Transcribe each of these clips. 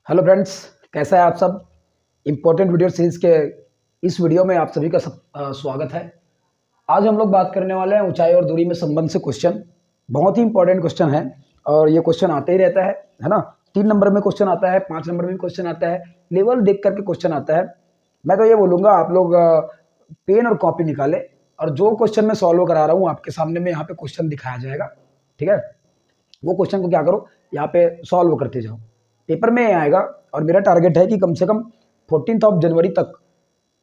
Hello friends, कैसा है आप सब। इम्पोर्टेंट वीडियो सीरीज के इस वीडियो में आप सभी का स्वागत है। आज हम लोग बात करने वाले हैं ऊंचाई और दूरी में संबंध से क्वेश्चन। बहुत ही इंपॉर्टेंट क्वेश्चन है और ये क्वेश्चन आते ही रहता है ना। 3 नंबर में क्वेश्चन आता है, 5 नंबर में भी क्वेश्चन आता है, लेवल देख करके क्वेश्चन आता है। मैं तो ये बोलूँगा आप लोग पेन और कॉपी निकालें और जो क्वेश्चन मैं सॉल्व करा रहा हूँ आपके सामने में यहाँ पे क्वेश्चन दिखाया जाएगा, ठीक है। वो क्वेश्चन को क्या करो, यहाँ पे सॉल्व करते जाओ, पेपर में आएगा। और मेरा टारगेट है कि कम से कम 14 जनवरी तक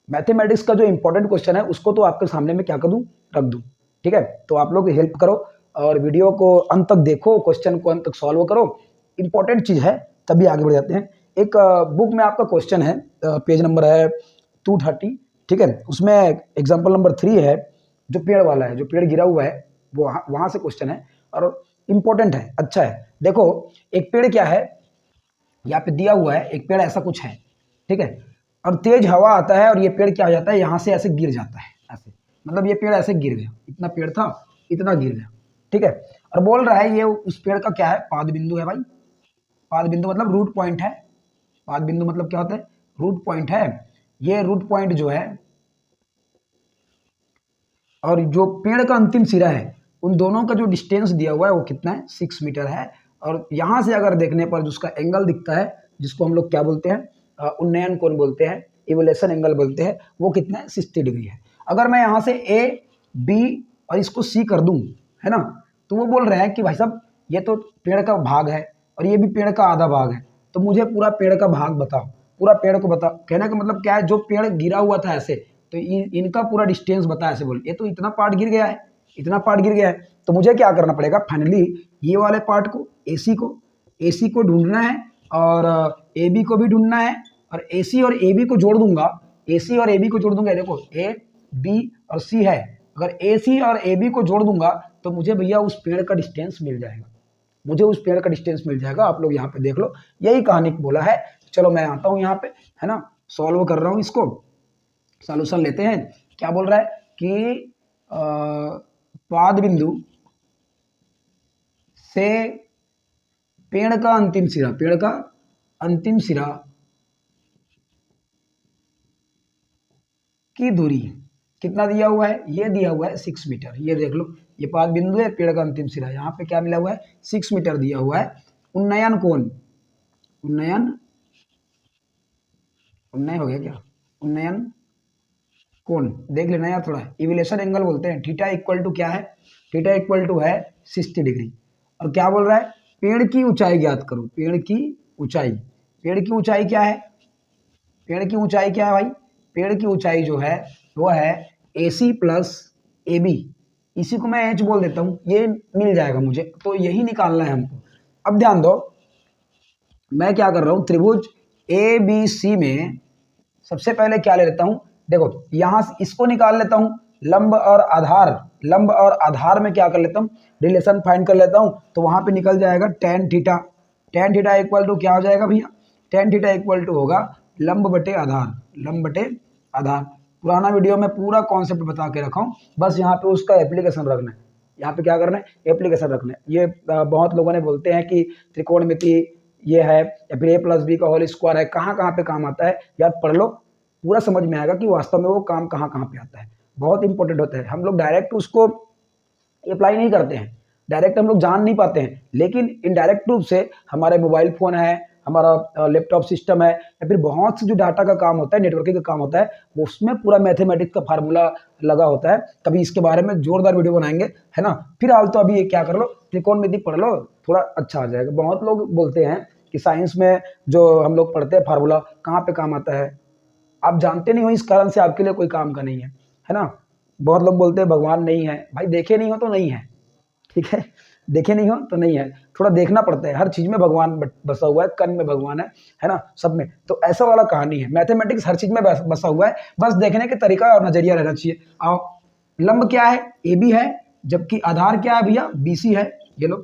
मैथमेटिक्स का जो इंपॉर्टेंट क्वेश्चन है उसको तो आपके सामने में क्या कर दूं, रख दूं, ठीक है। तो आप लोग हेल्प करो और वीडियो को अंत तक देखो, क्वेश्चन को अंत तक सॉल्व करो। इंपॉर्टेंट चीज़ है, तभी आगे बढ़ जाते हैं। एक बुक में आपका क्वेश्चन है, पेज नंबर है 230, ठीक है। उसमें एग्जाम्पल नंबर 3 है, जो पेड़ वाला है, जो पेड़ गिरा हुआ है वो वहाँ से क्वेश्चन है और इम्पोर्टेंट है, अच्छा है। देखो, एक पेड़ क्या है, यहाँ पे दिया हुआ है, एक पेड़ ऐसा कुछ है, ठीक है। और तेज हवा आता है और ये पेड़ क्या हो जाता है, यहाँ से ऐसे गिर जाता है, ऐसे मतलब ये पेड़ ऐसे गिर गया, इतना पेड़ था, इतना गिर गया, ठीक है। और बोल रहा है ये उस पेड़ का क्या है, पाद बिंदु है भाई। पाद बिंदु मतलब रूट पॉइंट है। पाद बिंदु मतलब क्या होता है, रूट पॉइंट है। ये रूट पॉइंट जो है और जो पेड़ का अंतिम सिरा है, उन दोनों का जो डिस्टेंस दिया हुआ है वो कितना है, 6 मीटर है। और यहाँ से अगर देखने पर जिसका एंगल दिखता है, जिसको हम लोग क्या बोलते हैं, उन्नयन कोण बोलते हैं, इवोल्यूशन एंगल बोलते हैं, वो कितना है, 60 डिग्री है। अगर मैं यहाँ से ए बी और इसको सी कर दूँ, है ना, तो वो बोल रहे हैं कि भाई साहब ये तो पेड़ का भाग है और ये भी पेड़ का आधा भाग है, तो मुझे पूरा पेड़ का भाग बताओ, पूरा पेड़ को बताओ। कहने का मतलब क्या है, जो पेड़ गिरा हुआ था ऐसे, तो इनका पूरा डिस्टेंस बता, ऐसे बोल, ये तो इतना पार्ट गिर गया है, इतना पार्ट गिर गया है, तो मुझे क्या करना पड़ेगा, फाइनली ये वाले पार्ट को, एसी को ढूंढना है और ए बी को भी ढूंढना है। और एसी और ए बी को जोड़ दूंगा, एसी और ए बी को जोड़ दूंगा, देखो ए बी और सी है, अगर ए सी और ए बी को जोड़ दूंगा तो मुझे भैया उस पेड़ का डिस्टेंस मिल जाएगा, मुझे उस पेड़ का डिस्टेंस मिल जाएगा। आप लोग यहाँ पे देख लो, यही कहानी बोला है। चलो मैं आता हूँ यहाँ पे, है ना, सॉल्व कर रहा हूँ इसको, सॉल्यूशन लेते हैं। क्या बोल रहा है कि पाद बिंदु से पेड़ का अंतिम सिरा, पेड़ का अंतिम सिरा की दूरी कितना दिया हुआ है, ये दिया हुआ है 6 मीटर। ये देख लो, ये पाद बिंदु है, पेड़ का अंतिम सिरा, यहाँ पे क्या मिला हुआ है, 6 मीटर दिया हुआ है। उन्नयन कोण, उन्नयन उन्नयन हो गया क्या, उन्नयन कोण देख लेना यार थोड़ा, इवोल्यूशन एंगल बोलते हैं। थीटा इक्वल टू क्या है, थीटा इक्वल टू है 60 डिग्री। और क्या बोल रहा है, पेड़ की ऊंचाई ज्ञात करो, पेड़ की ऊंचाई। पेड़ की ऊंचाई क्या है, पेड़ की ऊंचाई क्या है भाई, पेड़ की ऊंचाई जो है वो है AC प्लस AB, इसी को मैं H बोल देता हूँ, ये मिल जाएगा मुझे, तो यही निकालना है हमको। अब ध्यान दो, मैं क्या कर रहा हूँ, त्रिभुज ABC में सबसे पहले क्या ले लेता हूँ, देखो यहाँ से इसको निकाल लेता हूँ, लंब और आधार, लंब और आधार में क्या कर लेता हूँ, रिलेशन फाइंड कर लेता हूँ। तो वहाँ पे निकल जाएगा tan theta, tan theta equal to क्या हो जाएगा भैया, tan थीटा इक्वल टू होगा लंब बटे आधार, लंब बटे आधार। पुराना वीडियो में पूरा कॉन्सेप्ट बता के रखा हूँ, बस यहाँ पे उसका एप्लीकेशन रखना है। यहाँ पे क्या करना है, एप्लीकेशन रखना है। ये बहुत लोगों ने बोलते हैं कि त्रिकोणमिति ये है या फिर A+B का होल स्क्वायर है, कहाँ कहाँ पे काम आता है, याद पढ़ लो, पूरा समझ में आएगा कि वास्तव में वो काम कहाँ कहाँ पे आता है। बहुत इंपॉर्टेंट होता है, हम लोग डायरेक्ट उसको अप्लाई नहीं करते हैं, डायरेक्ट हम लोग जान नहीं पाते हैं, लेकिन इनडायरेक्ट रूप से हमारे मोबाइल फ़ोन है, हमारा लैपटॉप सिस्टम है, या फिर बहुत से जो डाटा का काम होता है, नेटवर्किंग का काम होता है, वो उसमें पूरा मैथमेटिक्स का फार्मूला लगा होता है। कभी इसके बारे में जोरदार वीडियो बनाएंगे, है ना। फिलहाल तो अभी ये क्या कर लो, त्रिकोणमिति पढ़ लो, थोड़ा अच्छा आ जाएगा। बहुत लोग बोलते हैं कि साइंस में जो हम लोग पढ़ते हैं फार्मूला कहाँ पे काम आता है, आप जानते नहीं हो, इस कारण से आपके लिए कोई काम का नहीं है ना। बहुत लोग बोलते हैं भगवान नहीं है, भाई देखे नहीं हो तो नहीं है, ठीक है, देखे नहीं हो तो नहीं है, थोड़ा देखना पड़ता है। हर चीज में भगवान बसा हुआ है, कण में भगवान है ना, सब में। तो ऐसा वाला कहानी है, मैथमेटिक्स हर चीज में बसा हुआ है, बस देखने के तरीका और नजरिया रहना चाहिए। आओ, लंब क्या है, AB है, जबकि आधार क्या है भैया, BC है। ये लो,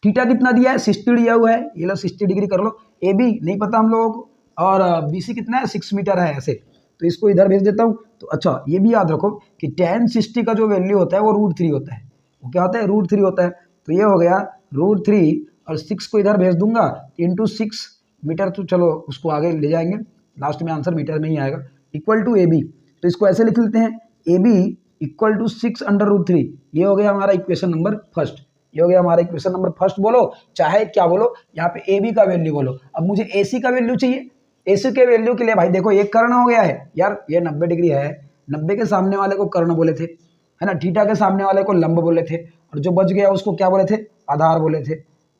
थीटा कितना दिया है, 60 दिया हुआ है, ये लो 60 डिग्री कर लो। AB नहीं पता हम लोगों को, और BC कितना है, 6 मीटर है ऐसे, तो इसको इधर भेज देता हूँ। तो अच्छा ये भी याद रखो कि tan 60 का जो वैल्यू होता है वो √3 होता है, वो क्या होता है, √3 होता है। तो ये हो गया √3 और 6 को इधर भेज दूंगा, इंटू 6 मीटर तो चलो उसको आगे ले जाएंगे, लास्ट में आंसर मीटर में ही आएगा, इक्वल टू ए बी। तो इसको ऐसे लिख लेते हैं, ए बी इक्वल टू 6/√3। ये हो गया हमारा इक्वेशन नंबर फर्स्ट, ये हो गया हमारा इक्वेशन नंबर फर्स्ट। बोलो चाहे क्या बोलो, यहाँ पे ए बी का वैल्यू बोलो। अब मुझे ए सी का वैल्यू चाहिए। ए सी के वैल्यू के लिए भाई देखो एक कर्ण हो गया है यार, ये 90 डिग्री है, 90 के सामने वाले को कर्ण बोले थे, है ना, थीटा के सामने वाले को लंब बोले थे, और जो बच गया उसको क्या बोले थे, आधार बोले थे।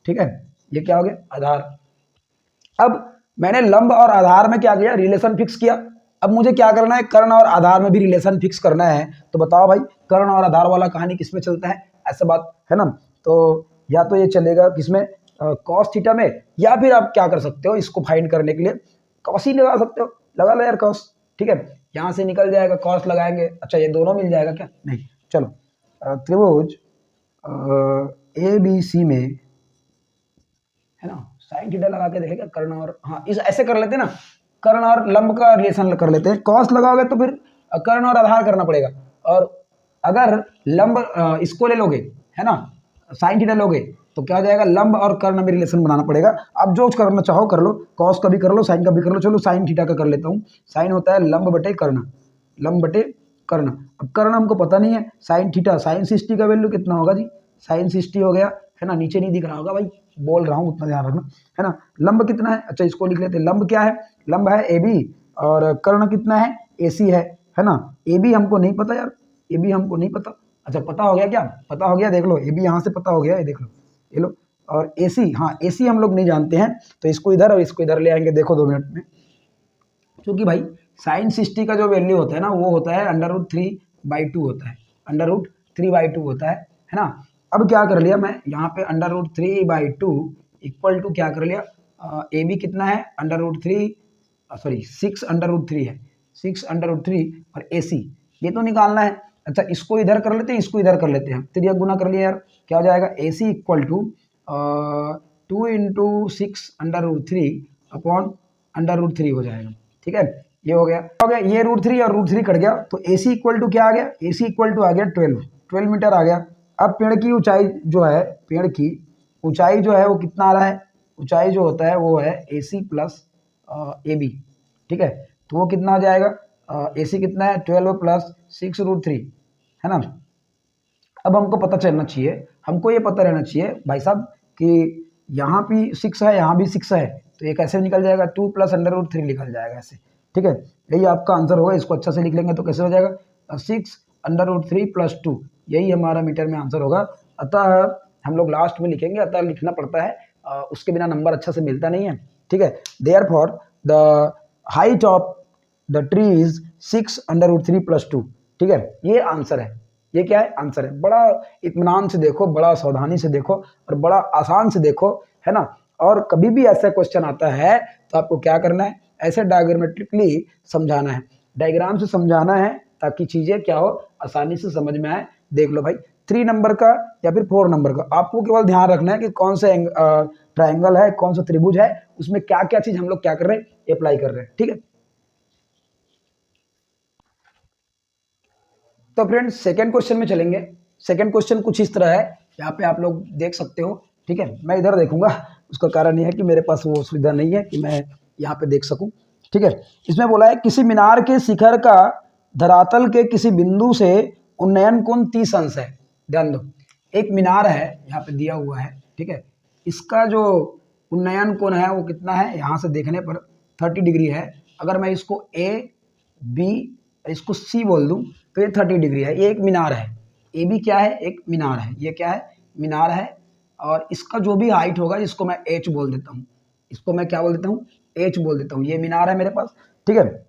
ठीक है, ये क्या हो गया, आधार। अब मैंने लंब और आधार में क्या किया, रिलेशन फिक्स किया। अब मुझे क्या करना है, कर्ण और आधार में भी रिलेशन फिक्स करना है। तो बताओ भाई, कर्ण और आधार वाला कहानी किसमें चलता है, ऐसा बात है ना। तो या तो ये चलेगा किसमें, कॉस थीटा में, या फिर आप क्या कर सकते हो, इसको फाइंड करने के लिए कॉस ही लगा सकते हो, लगा लो यार कॉस। ठीक है, यहाँ से निकल जाएगा, कॉस लगाएंगे, अच्छा ये दोनों मिल जाएगा क्या, नहीं। चलो त्रिभुज ए बी सी में, है ना, साइन थीटा लगा के देखेगा कर्ण और, हाँ इस ऐसे कर लेते हैं ना, कर्ण और लंब का रिलेशन कर लेते हैं। कॉस लगाओगे तो फिर कर्ण और आधार करना पड़ेगा, और अगर लंब इसको ले लोगे, है ना, साइन थीटा लोगे, तो क्या हो जाएगा, लंब और कर्ण में रिलेशन बनाना पड़ेगा। अब जो करना चाहो कर लो, कॉस का भी कर लो, साइन का भी कर लो। चलो साइन थीटा का कर लेता हूँ। साइन होता है लंब बटे कर्ण, लंब बटे कर्ण। अब कर्ण हमको पता नहीं है, साइन थीटा, साइन 60 का वैल्यू कितना होगा जी, साइन 60 हो गया, है ना, नीचे नहीं दिख रहा होगा भाई, बोल रहा हूँ उतना ध्यान रखना, है ना। लंब कितना है, अच्छा इसको लिख लेते हैं, लंब क्या है, लंब है ए बी, और कर्ण कितना है, ए सी है ना। ए बी हमको नहीं पता यार, ए बी हमको नहीं पता। अच्छा पता हो गया क्या, पता हो गया, देख लो ए बी यहाँ से पता हो गया, ये देख लो, ये लो। और ए सी, हाँ ए सी हम लोग नहीं जानते हैं, तो इसको इधर और इसको इधर ले आएंगे, देखो 2 मिनट में। क्योंकि भाई साइन 60 का जो वैल्यू होता है ना, वो होता है √3/2 होता है, √3/2 होता है ना। अब क्या कर लिया मैं, यहाँ पे √3/2 इक्वल टू क्या कर लिया, ए बी कितना है, √3 6/√3 है, 6/√3, और ए सी ये तो निकालना है। अच्छा इसको इधर कर लेते हैं, इसको इधर कर लेते हैं, त्रिज्या गुना कर लिया यार, क्या हो जाएगा, ए सी इक्वल टू 2 × 6/√3 अपॉन √3 हो जाएगा। ठीक है, ये हो गया ये √3 और √3 कट गया, तो ए सी इक्वल टू क्या आ गया, ए सी इक्वल टू आ गया 12 मीटर आ गया। अब पेड़ की ऊंचाई जो है, पेड़ की ऊंचाई जो है वो कितना आ रहा है, ऊंचाई जो होता है वो है ए सी प्लस ए बी। ठीक है, तो वो कितना आ जाएगा, ए सी कितना है, 12 प्लस 6√3, है ना। अब हमको पता चलना चाहिए, हमको ये पता रहना चाहिए भाई साहब कि यहाँ भी 6 है, यहाँ भी 6 है, तो ये कैसे निकल जाएगा, 2 + √3 निकल जाएगा ऐसे। ठीक है, यही आपका आंसर होगा। इसको अच्छा से लिख लेंगे तो कैसे हो जाएगा, 6/√3 + 2, यही हमारा मीटर में आंसर होगा। अतः हम लोग लास्ट में लिखेंगे, अतः लिखना पड़ता है, उसके बिना नंबर अच्छा से मिलता नहीं है। ठीक है, therefore the height of the tree is 6/√3 + 2। ठीक है, ये आंसर है, ये क्या है, आंसर है। बड़ा इत्मीनान से देखो, बड़ा सावधानी से देखो, और बड़ा आसान से देखो, है ना। और कभी भी ऐसा क्वेश्चन आता है तो आपको क्या करना है, ऐसे डायग्रामेट्रिकली समझाना है, डायग्राम से समझाना है, ताकि चीज़ें क्या हो, आसानी से समझ में आए। देख लो भाई 3 नंबर का या फिर 4 नंबर का, आपको केवल ध्यान रखना है कि कौन सा ट्राइंगल है, कौन सा त्रिभुज है, उसमें क्या क्या चीज़ हम लोग क्या कर रहे हैं, अप्लाई कर रहे हैं। ठीक है, तो फ्रेंड्स सेकंड क्वेश्चन में चलेंगे। सेकंड क्वेश्चन कुछ इस तरह है, यहाँ पे आप लोग देख सकते हो। ठीक है, मैं इधर देखूंगा, उसका कारण यह है कि मेरे पास वो सुविधा नहीं है कि मैं यहाँ पे देख सकूं। ठीक है, इसमें बोला है किसी मीनार के शिखर का धरातल के किसी बिंदु से उन्नयन कोण 30 अंश है। ध्यान दो, एक मीनार है यहाँ पे दिया हुआ है, ठीक है, इसका जो उन्नयन कोण है वो कितना है, यहाँ से देखने पर 30 डिग्री है। अगर मैं इसको ए बी इसको सी बोल दूं तो ये 30 डिग्री है। ये एक मीनार है, ए बी क्या है, एक मीनार है, ये क्या है, मीनार है। और इसका जो भी हाइट होगा इसको मैं एच बोल देता हूँ, इसको मैं क्या बोल देता हूँ, एच बोल देता हूँ। ये मीनार है मेरे पास। ठीक है,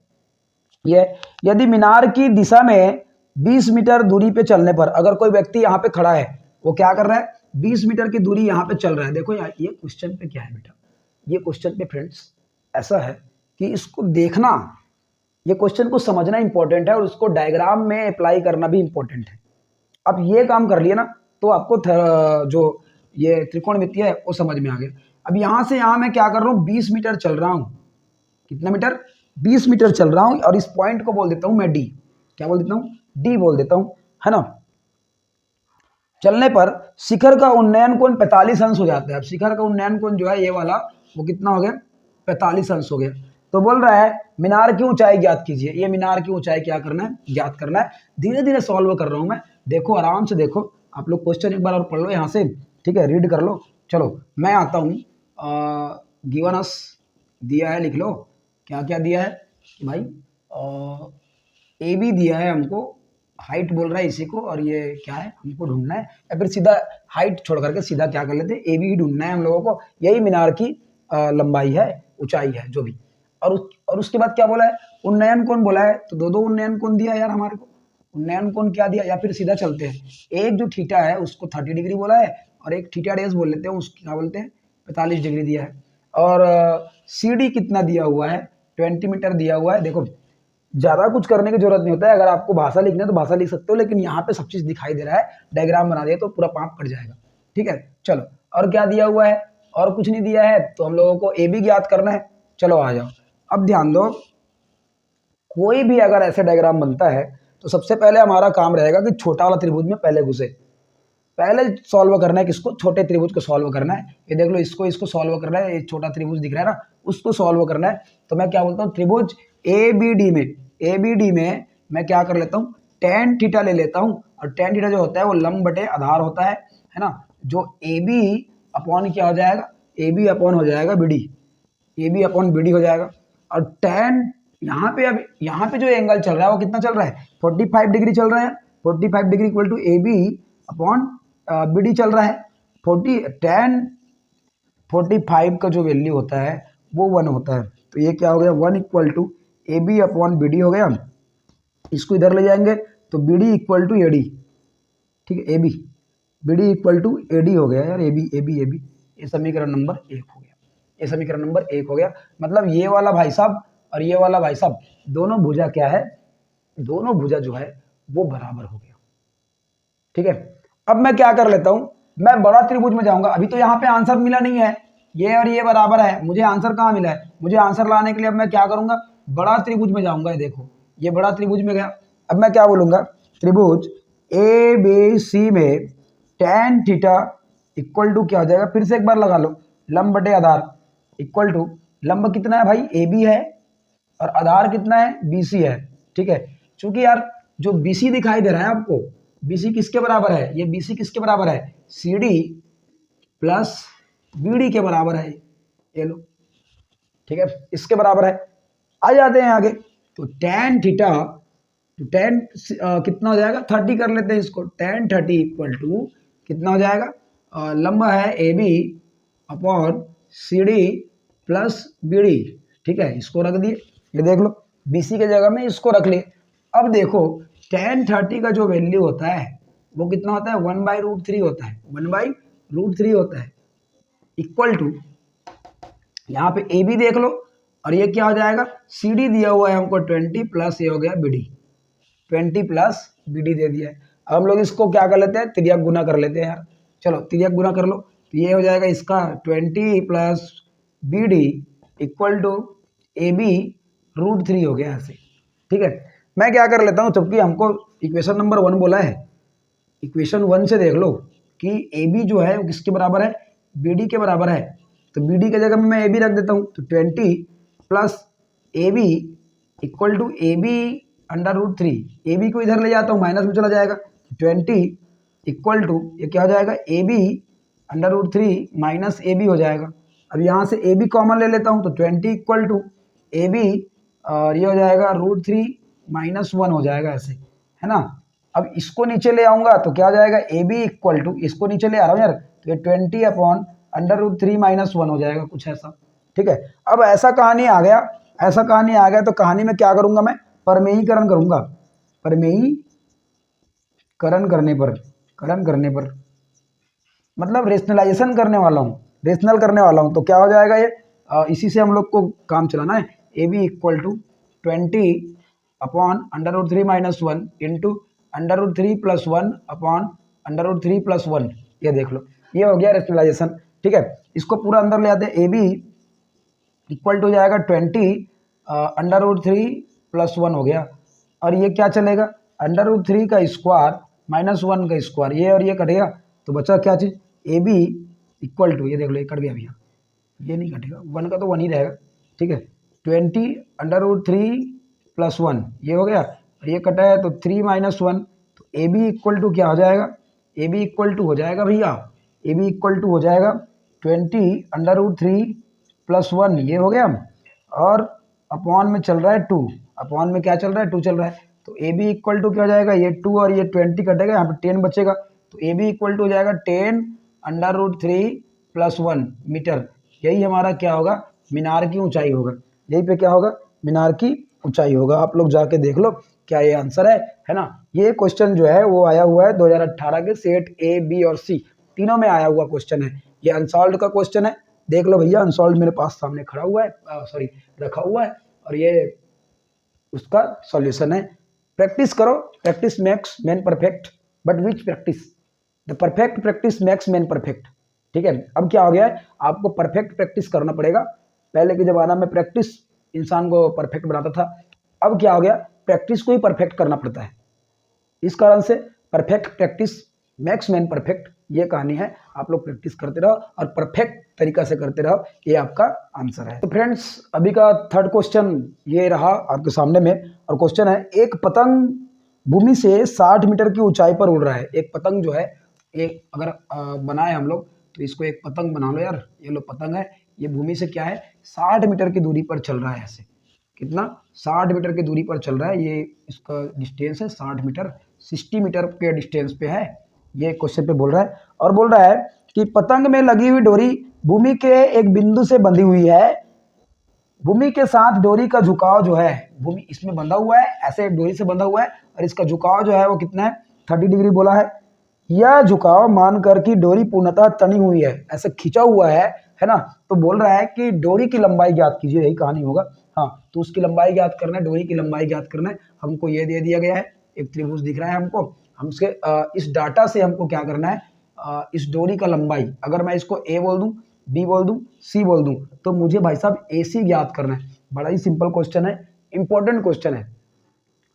ये यदि मीनार की दिशा में 20 मीटर दूरी पे चलने पर, अगर कोई व्यक्ति यहाँ पे खड़ा है, वो क्या कर रहा है, 20 मीटर की दूरी यहाँ पे चल रहा है। देखो यार ये क्वेश्चन पे क्या है बेटा, ये क्वेश्चन पे फ्रेंड्स ऐसा है कि इसको देखना, ये क्वेश्चन को समझना इंपॉर्टेंट है, और उसको डायग्राम में अप्लाई करना भी इंपॉर्टेंट है। अब ये काम कर लिया ना तो आपको जो ये त्रिकोणमिति है वो समझ में आ गया। अब यहाँ से यहाँ मैं क्या कर रहा हूँ, 20 मीटर चल रहा हूँ, कितना मीटर, 20 मीटर चल रहा हूँ, और इस पॉइंट को बोल देता हूँ मैं डी। क्या बोल देता हूँ, डी बोल देता हूँ, है ना। चलने पर शिखर का उन्नयन कोण 45 अंश हो जाता है। अब शिखर का उन्नयन कोण जो है ये वाला, वो कितना हो गया, 45 अंश हो गया। तो बोल रहा है मीनार की ऊंचाई ज्ञात कीजिए। ये मीनार की ऊंचाई क्या करना है, ज्ञात करना है। धीरे धीरे सॉल्व कर रहा हूं मैं, देखो आराम से देखो। आप लोग क्वेश्चन एक बार और पढ़ लो यहाँ से, ठीक है, रीड कर लो। चलो मैं आता हूँ। गिवन अस दिया है, लिख लो क्या क्या दिया है कि भाई ए बी दिया है हमको, हाइट बोल रहा है इसी को, और ये क्या है हमको ढूंढना है, या फिर सीधा हाइट छोड़ करके सीधा क्या कर लेते हैं, ए बी ही ढूंढना है हम लोगों को। यही मीनार की लंबाई है, ऊंचाई है जो भी। और उसके बाद क्या बोला है, उन्नयन कोण बोला है। तो दो उन्नयन कोण दिया यार हमारे को। उन्नयन कोण क्या दिया, या फिर सीधा चलते हैं, एक जो थीटा है उसको 30 डिग्री बोला है, और एक थीटा डेस बोल लेते हैं, उसको क्या बोलते हैं 45 डिग्री दिया है। और सी डी कितना दिया हुआ है, 20 मीटर दिया हुआ है। देखो ज्यादा कुछ करने की जरूरत नहीं होता है, अगर आपको भाषा लिखना है तो भाषा लिख सकते हो, लेकिन यहाँ पे सब चीज दिखाई दे रहा है, डायग्राम बना दिया तो पूरा पाप कट जाएगा, ठीक है। चलो और क्या दिया हुआ है, और कुछ नहीं दिया है, तो हम लोगों को ए बी ज्ञात करना है। चलो आ जाओ। अब ध्यान दो, कोई भी अगर ऐसे डायग्राम बनता है तो सबसे पहले हमारा काम रहेगा कि छोटा वाला त्रिभुज में पहले घुसे, पहले सॉल्व करना है किसको, छोटे त्रिभुज को सॉल्व करना है। ये देख लो, इसको सॉल्व करना है, ये छोटा त्रिभुज दिख रहा है ना, उसको सॉल्व करना है। तो मैं क्या बोलता हूँ, त्रिभुज ए बी डी में मैं क्या कर लेता हूँ, टेन थीटा ले लेता हूँ। और टेन थीटा जो होता है वो लंब बटे आधार होता है ना। जो ए बी अपॉन क्या हो जाएगा, ए बी अपॉन हो जाएगा B D, A B upon B D हो जाएगा। और टेन यहाँ पे, अब यहाँ पे जो एंगल चल रहा है वो कितना चल रहा है, 45 डिग्री चल रहा है। 45 degree equal to A B upon B D चल रहा है। 45 का जो वैल्यू होता है वो 1 होता है। तो ये क्या हो गया, 1 equal to A B upon B D हो गया। इसको इधर ले जाएंगे तो B D equal to A D, ठीक है, A B, B D equal to A D हो गया यार, A B A B A B. ये समीकरण नंबर 1 हो गया, ये समीकरण नंबर 1 हो गया। मतलब ये वाला भाई साहब और ये वाला भाई साहब, दोनों भुजा क्या है, दोनों भुजा जो है वो बराबर हो गया, ठीक है। अब मैं क्या कर लेता हूं, मैं बड़ा त्रिभुज में जाऊंगा। अभी तो यहाँ पे आंसर मिला नहीं है, ये और ये बराबर है, मुझे आंसर कहाँ मिला है, मुझे आंसर लाने के लिए अब मैं क्या करूंगा, बड़ा त्रिभुज में जाऊंगा। ये देखो ये बड़ा त्रिभुज में गया। अब मैं क्या बोलूंगा, त्रिभुज ए बी सी में टेन थीटा इक्वल टू क्या हो जाएगा, फिर से एक बार लगा लो, लंब बटे आधार इक्वल टू, लंब कितना है भाई ए बी है, और आधार कितना है बी सी है, ठीक है। चूंकि यार जो बी सी दिखाई दे रहा है आपको, बीसी किसके बराबर है, ये बीसी किसके बराबर है, C D plus B D के बराबर है, ये लो, ठीक है, इसके बराबर है। आ जाते हैं आगे, तो टेन थीटा, तो टेन कितना हो जाएगा, 30 कर लेते हैं इसको, टेन 30 इक्वल टू कितना हो जाएगा, लंबा है A B upon C D plus B D, ठीक है, इसको रख दिए। ये देख लो बीसी के जगह में इसको रख लिए। अब देखो टेन 30 का जो वैल्यू होता है वो कितना होता है, 1/√3 होता है, 1/√3 होता है, इक्वल टू यहाँ पे ए बी देख लो, और ये क्या हो जाएगा, सी डी दिया हुआ है हमको 20 प्लस ये हो गया B D, 20 plus B D दे दिया है। अब हम लोग इसको क्या कर लेते हैं, तिर्यक गुना कर लेते हैं यार। चलो तिर्यक गुना कर लो, तो ये हो जाएगा इसका 20 plus B D equal to A B √3 हो गया ऐसे, ठीक है। मैं क्या कर लेता हूँ, जबकि हमको इक्वेशन नंबर 1 बोला है, इक्वेशन 1 से देख लो कि ए बी जो है वो किसके बराबर है, बी डी के बराबर है। तो बी डी के जगह में मैं ए बी रख देता हूँ, तो 20 plus A B equal to A B √3, A B को इधर ले जाता हूँ माइनस में चला जाएगा, 20 इक्वल टू ये क्या हो जाएगा, A B √3 minus A B हो जाएगा। अब यहाँ से ए बी कॉमन ले लेता हूँ, तो 20 इक्वल टू ए बी, और ये हो जाएगा √3 -1 हो जाएगा ऐसे, है ना। अब इसको नीचे ले आऊंगा तो क्या हो जाएगा, ए बी इक्वल टू, इसको नीचे ले आ रहा हूँ यार, तो ये 20 अपॉन √3 -1 हो जाएगा कुछ ऐसा, ठीक है। अब ऐसा कहानी आ गया, ऐसा कहानी आ गया, तो कहानी में क्या करूंगा, मैं परमेयीकरण करूंगा, परमेयीकरण करने पर मतलब रेशनलाइजेशन करने वाला हूँ, रेशनल करने वाला हूँ। तो क्या हो जाएगा ये, इसी से हम लोग को काम चलाना है। A B equal to 20 upon √3 -1 into √3 + 1 upon √3 + 1, ये देख लो, ये हो गया रेशनलाइजेशन, ठीक है। इसको पूरा अंदर ले आते हैं, ए बी इक्वल टू जाएगा 20 √3 + 1 हो गया, और ये क्या चलेगा, √3 का स्क्वायर -1 का स्क्वायर, ये और ये कटेगा, तो बचा क्या चीज़, ए बी इक्वल टू, ये देख लो ये कट गया भैया, ये नहीं कटेगा, 1 का तो 1 ही रहेगा, ठीक है। 20√3+1 ये हो गया, और ये कटा है तो 3 - 1, तो ए बी इक्वल टू क्या हो जाएगा, ए बी इक्वल टू हो जाएगा भैया, ए बी इक्वल टू हो जाएगा 20√3+1 ये हो गया, और अपॉन में चल रहा है 2, अपॉन में क्या चल रहा है, 2 चल रहा है, तो ए बी इक्वल टू क्या हो जाएगा, ये 2 और ये 20 कटेगा, यहाँ पे 10 बचेगा, तो ए बी इक्वल टू हो जाएगा 10√3+1 मीटर। यही हमारा क्या होगा, मीनार की ऊंचाई होगा, यही पे क्या होगा, मीनार की ऊंचाई होगा। आप लोग जाके देख लो क्या ये आंसर है ना। ये क्वेश्चन जो है वो आया हुआ है 2018 के सेट ए बी और सी तीनों में आया हुआ क्वेश्चन है। ये अनसॉल्व का क्वेश्चन है, देख लो भैया, अनसॉल्व मेरे पास सामने खड़ा हुआ है, सॉरी रखा हुआ है, और ये उसका सॉल्यूशन है। प्रैक्टिस करो, practice makes man perfect, but which practice, the perfect practice makes man perfect. ठीक है, अब क्या हो गया है, आपको परफेक्ट प्रैक्टिस करना पड़ेगा। पहले के ज़माना में प्रैक्टिस इंसान को परफेक्ट बनाता था, अब क्या हो गया, प्रैक्टिस को ही परफेक्ट करना पड़ता है। इस कारण से perfect practice max man perfect, ये कहानी है। आप लोग प्रैक्टिस करते रहो और परफेक्ट तरीका से करते रहो, ये आपका आंसर है। तो फ्रेंड्स, अभी का थर्ड क्वेश्चन ये रहा आपके सामने में, और क्वेश्चन है, एक पतंग भूमि से 60 मीटर की ऊंचाई पर उड़ रहा है। एक पतंग जो है, एक अगर बनाए हम लोग, तो इसको एक पतंग बना लो यार, ये लो पतंग है, ये भूमि से क्या है, 60 मीटर की दूरी पर चल रहा है। ऐसे कितना, 60 मीटर की दूरी पर चल रहा है, ये इसका डिस्टेंस है 60 मीटर, 60 मीटर के डिस्टेंस पे है, ये क्वेश्चन पे बोल रहा है। और बोल रहा है कि पतंग में लगी हुई डोरी भूमि के एक बिंदु से बंधी हुई है, भूमि के साथ डोरी का झुकाव जो है, भूमि इसमें बंधा हुआ है, ऐसे डोरी से बंधा हुआ है, और इसका झुकाव जो है वो कितना है, 30 डिग्री बोला है। यह झुकाव मानकर कि डोरी पूर्णतः तनी हुई है, ऐसे खिंचा हुआ है ना, तो बोल रहा है कि डोरी की लंबाई ज्ञात कीजिए, यही कहानी होगा। हाँ, तो उसकी लंबाई ज्ञात करना है, डोरी की लंबाई ज्ञात करना है। हमको ये दे दिया गया है, एक त्रिभुज दिख रहा है हमको, हमसे इस डाटा से हमको क्या करना है, इस डोरी का लंबाई, अगर मैं इसको ए बोल दूं, बी बोल दूं, सी बोल दूं, तो मुझे भाई साहब ए सी ज्ञात करना है। बड़ा ही सिंपल क्वेश्चन है, इंपॉर्टेंट क्वेश्चन है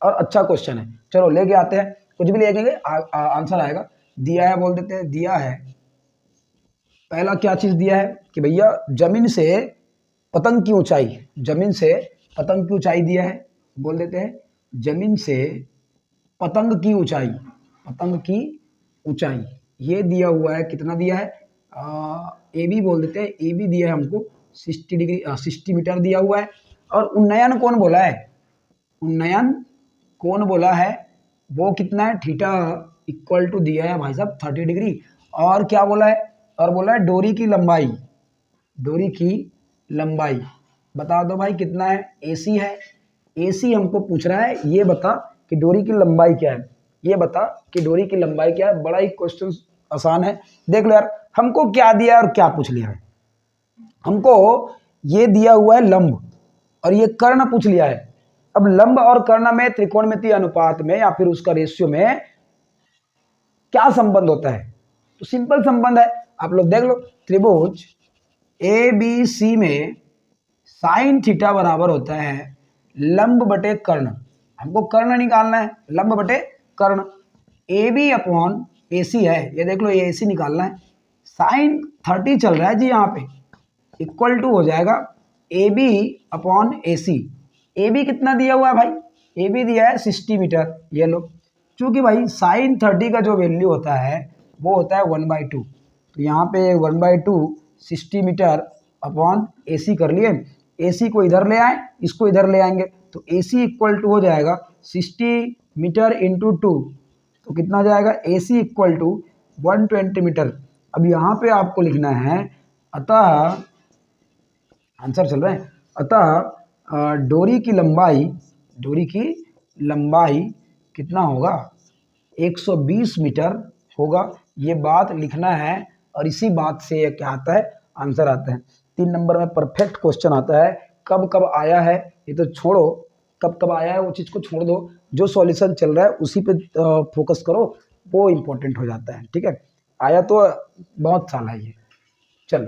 और अच्छा क्वेश्चन है। चलो लेके आते हैं, कुछ भी लेके आंसर आएगा। दिया है बोल देते हैं, दिया है, पहला क्या चीज दिया है कि भैया जमीन से पतंग की ऊंचाई, जमीन से पतंग की ऊंचाई दिया है, बोल देते हैं जमीन से पतंग की ऊंचाई, पतंग की ऊंचाई ये दिया हुआ है, कितना दिया है, ए बी बोल देते हैं, ए बी दिया है हमको 60 डिग्री, 60 मीटर दिया हुआ है। और उन्नयन कौन बोला है, उन्नयन कौन बोला है, वो कितना है, थीटा इक्वल टू दिया है भाई साहब 30 डिग्री। और क्या बोला है, और बोला है डोरी की लंबाई, डोरी की लंबाई बता दो भाई कितना है, एसी है, एसी हमको पूछ रहा है, ये बता कि डोरी की लंबाई क्या है, ये बता कि डोरी की लंबाई क्या है। बड़ा ही क्वेश्चन आसान है, देख लो यार हमको क्या दिया है और क्या पूछ लिया है। हमको ये दिया हुआ है लंब, और ये कर्ण पूछ लिया है। अब लंब और कर्ण में त्रिकोणमितीय अनुपात में या फिर उसका रेशियो में क्या संबंध होता है, तो सिंपल संबंध है, आप लोग देख लो। त्रिभुज ए बी सी में साइन थीटा बराबर होता है लंब बटे कर्ण, हमको कर्ण निकालना है, लंब बटे कर्ण। ए बी अपॉन ए सी है, ये देख लो, ए सी निकालना है, साइन 30 चल रहा है जी यहाँ पे, इक्वल टू हो जाएगा A B upon A C. A B कितना दिया हुआ है भाई, ए बी दिया है 60 मीटर, ये लो, चूंकि भाई साइन 30 का जो वैल्यू होता है वो होता है 1/2, तो यहाँ पे 1/2 60 मीटर अपॉन ए सी कर लिए, ए सी को इधर ले आए, इसको इधर ले आएंगे, तो ए सी इक्वल टू हो जाएगा 60 मीटर इंटू 2, तो कितना हो जाएगा, ए सी इक्वल टू 120 मीटर। अब यहाँ पे आपको लिखना है, अतः आंसर चल रहा है, अतः डोरी की लंबाई, डोरी की लंबाई कितना होगा, 120 मीटर होगा, ये बात लिखना है। और इसी बात से ये क्या आता है, आंसर आता है। 3 नंबर में परफेक्ट क्वेश्चन आता है, कब कब आया है ये तो छोड़ो, कब कब आया है वो चीज़ को छोड़ दो, जो सॉल्यूशन चल रहा है उसी पे फोकस करो, वो इम्पोर्टेंट हो जाता है। ठीक है, आया तो बहुत साल है ये, चलो।